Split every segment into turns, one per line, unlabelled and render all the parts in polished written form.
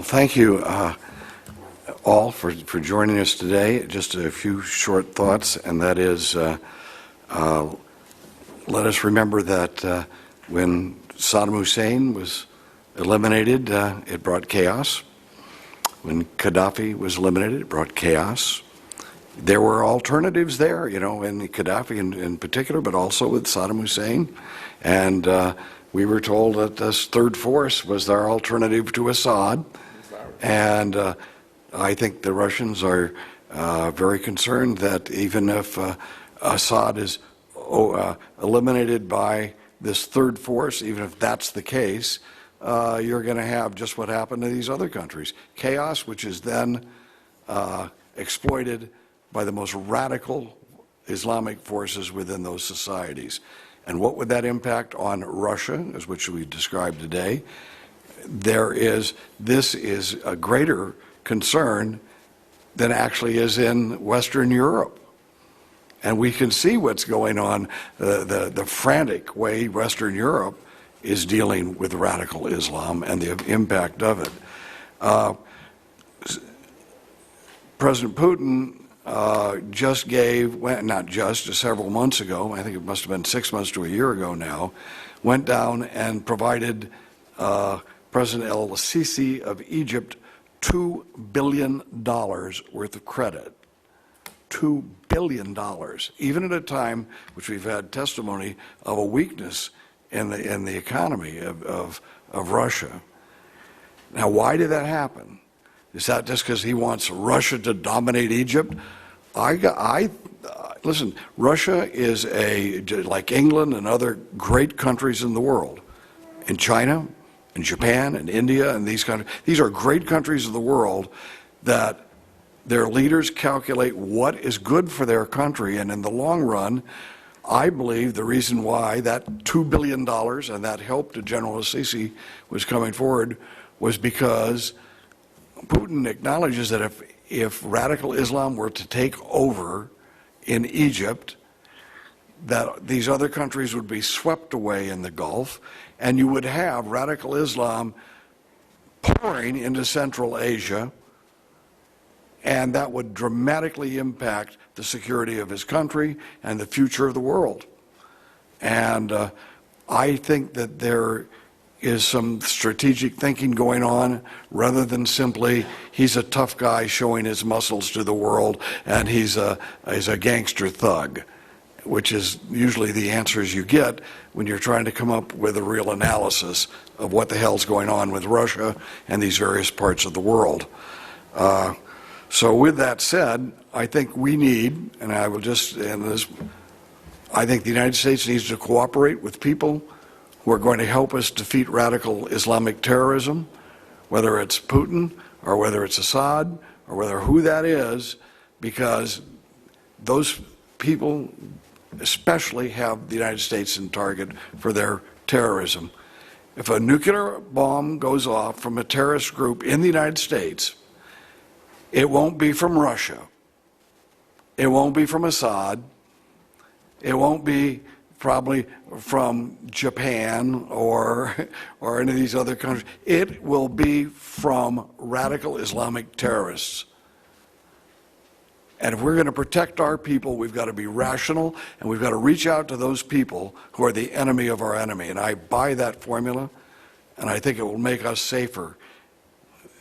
thank you all for joining us today. Just a few short thoughts, and that is, let us remember that when Saddam Hussein was eliminated, it brought chaos. When Gaddafi was eliminated, it brought chaos. There were alternatives there, you know, in Gaddafi in particular, but also with Saddam Hussein. And we were told that this third force was our alternative to Assad. And I think the Russians are very concerned that even if Assad is eliminated by this third force, even if that's the case, you're going to have just what happened to these other countries. Chaos, which is then exploited by the most radical Islamic forces within those societies. And what would that impact on Russia, as which we described today? This is a greater concern than actually is in Western Europe. And we can see what's going on, the frantic way Western Europe is dealing with radical Islam and the impact of it. President Putin just gave, not just several months ago, I think it must have been 6 months to a year ago now, went down and provided President el-Sisi of Egypt $2 billion worth of credit. $2 billion, even at a time which we've had testimony of a weakness in the economy of Russia. Now, why did that happen? Is that just because he wants Russia to dominate Egypt? Listen, Russia is like England and other great countries in the world, in China, in Japan, and India, and these countries. These are great countries of the world that their leaders calculate what is good for their country, and in the long run, I believe the reason why that $2 billion and that help to General al-Sisi was coming forward was because Putin acknowledges that if radical Islam were to take over in Egypt, that these other countries would be swept away in the Gulf, and you would have radical Islam pouring into Central Asia, and that would dramatically impact the security of his country and the future of the world. And I think that there is some strategic thinking going on rather than simply he's a tough guy showing his muscles to the world and he's a gangster thug, which is usually the answers you get when you're trying to come up with a real analysis of what the hell's going on with Russia and these various parts of the world. So with that said, I think we need, and I will just end this, I think the United States needs to cooperate with people who are going to help us defeat radical Islamic terrorism, whether it's Putin or whether it's Assad or whether who that is, because those people especially have the United States in target for their terrorism. If a nuclear bomb goes off from a terrorist group in the United States, it won't be from Russia. It won't be from Assad. It won't be probably from Japan or any of these other countries. It will be from radical Islamic terrorists. And if we're going to protect our people, we've got to be rational, and we've got to reach out to those people who are the enemy of our enemy. And I buy that formula, and I think it will make us safer.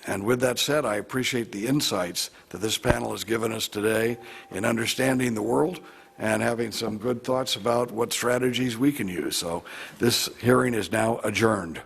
And with that said, I appreciate the insights that this panel has given us today in understanding the world and having some good thoughts about what strategies we can use. So this hearing is now adjourned.